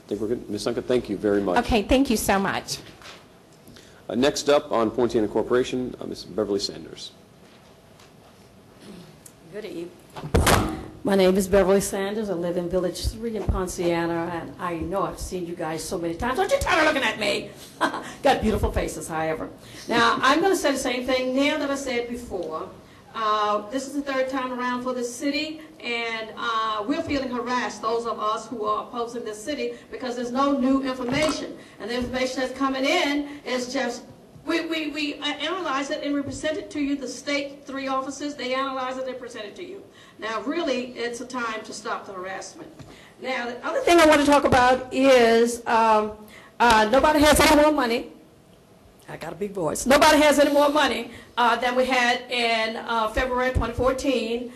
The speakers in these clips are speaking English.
think we're good. Ms. Unke, thank you very much. Okay, thank you so much. Next up on Poinciana Incorporation, Ms. Beverly Saunders. Good evening. My name is Beverly Saunders. I live in Village 3 in Poinciana, and I know I've seen you guys so many times. Don't you tired of looking at me? Got beautiful faces, however. Now, I'm going to say the same thing now that I said before. This is the third time around for this city, and we're feeling harassed, those of us who are opposing this city, because there's no new information. And the information that's coming in is just, we analyze it and we present it to you. The state 3 offices, they analyze it and present it to you. Now, really, it's a time to stop the harassment. Now, the other thing I want to talk about is nobody has any more money. I got a big voice. Nobody has any more money than we had in February 2014.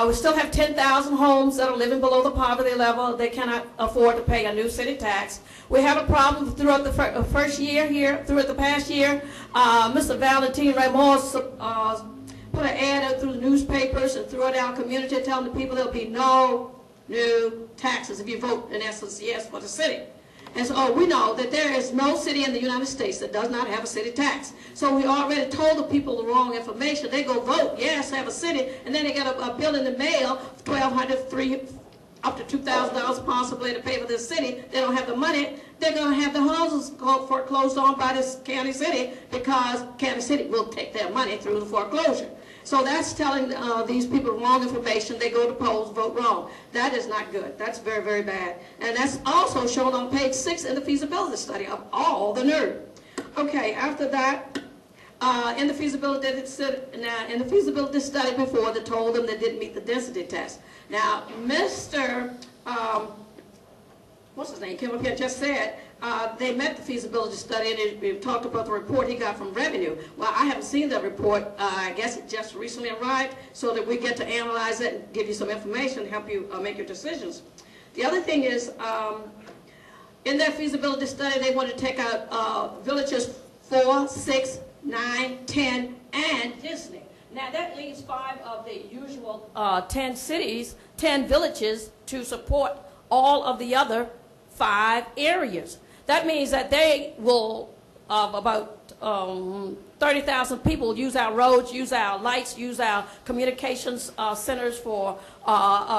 We still have 10,000 homes that are living below the poverty level. They cannot afford to pay a new city tax. We have a problem throughout the first year here, throughout the past year. Mr. Valentin Ramos put an ad out through the newspapers and throughout our community telling the people there'll be no new taxes if you vote, in essence, yes for the city. And so we know that there is no city in the United States that does not have a city tax. So we already told the people the wrong information. They go vote, yes, have a city, and then they get a bill in the mail, $1,200, $300, up to $2,000 possibly to pay for this city. They don't have the money. They're going to have the houses foreclosed on by this county city because county city will take their money through the foreclosure. So that's telling these people wrong information. They go to polls, vote wrong. That is not good. That's very, very bad. And that's also shown on page 6 in the feasibility study of all the nerve. Okay, after that, in the feasibility study before, they told them they didn't meet the density test. Now, Mr. What's his name? Came up here and just said they met the feasibility study and we talked about the report he got from revenue. Well, I haven't seen that report. I guess it just recently arrived, so that we get to analyze it and give you some information to help you make your decisions. The other thing is, in their feasibility study, they want to take out villages 4, 6, 9, 10, and Disney. Now that leaves 5 of the usual 10 cities, 10 villages to support all of the other 5 areas. That means that they will, about 30,000 people use our roads, use our lights, use our communications centers for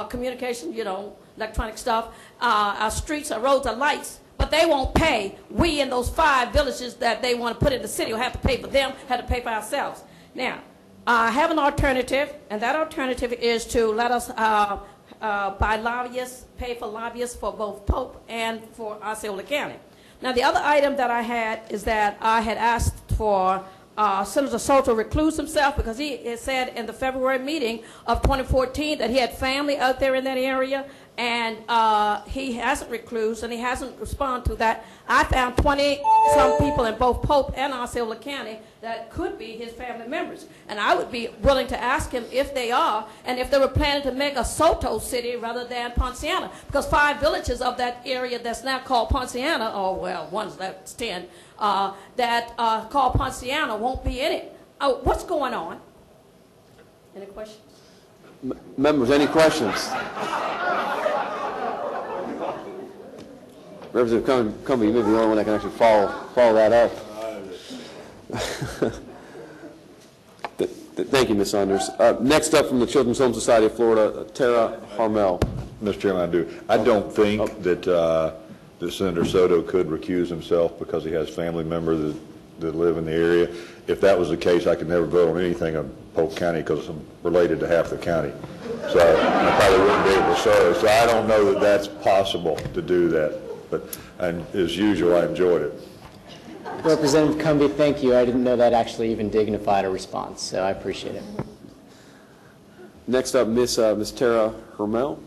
communication, you know, electronic stuff, our streets, our roads, our lights, but they won't pay. We in those 5 villages that they want to put in the city will have to pay for them, have to pay for ourselves. Now, I have an alternative, and that alternative is to let us buy lobbyists, pay for lobbyists for both Pope and for Osceola County. Now, the other item that I had is that I had asked for Senator Soto recluse himself because he had said in the February meeting of 2014 that he had family out there in that area, and he hasn't reclused and he hasn't responded to that. I found 20-some people in both Pope and Osceola County that could be his family members, and I would be willing to ask him if they are, and if they were planning to make a Soto city rather than Poinciana, because 5 villages of that area that's now called Poinciana, or well, one's that's 10, that called Poinciana won't be in it. What's going on? Any questions? Members, any questions? Representative Cumbie, you may be the only one that can actually follow that up. Thank you, Ms. Saunders. Next up from the Children's Home Society of Florida, Tara Harmel. Mr. Chairman, I don't think that Senator Soto could recuse himself because he has family members that live in the area. If that was the case, I could never vote on anything in Polk County because I'm related to half the county. So I probably wouldn't be able to serve. So I don't know that that's possible to do that. But as usual, I enjoyed it. Representative Cumbie, thank you. I didn't know that actually even dignified a response, so I appreciate it. Next up, Ms. Tara Harmel.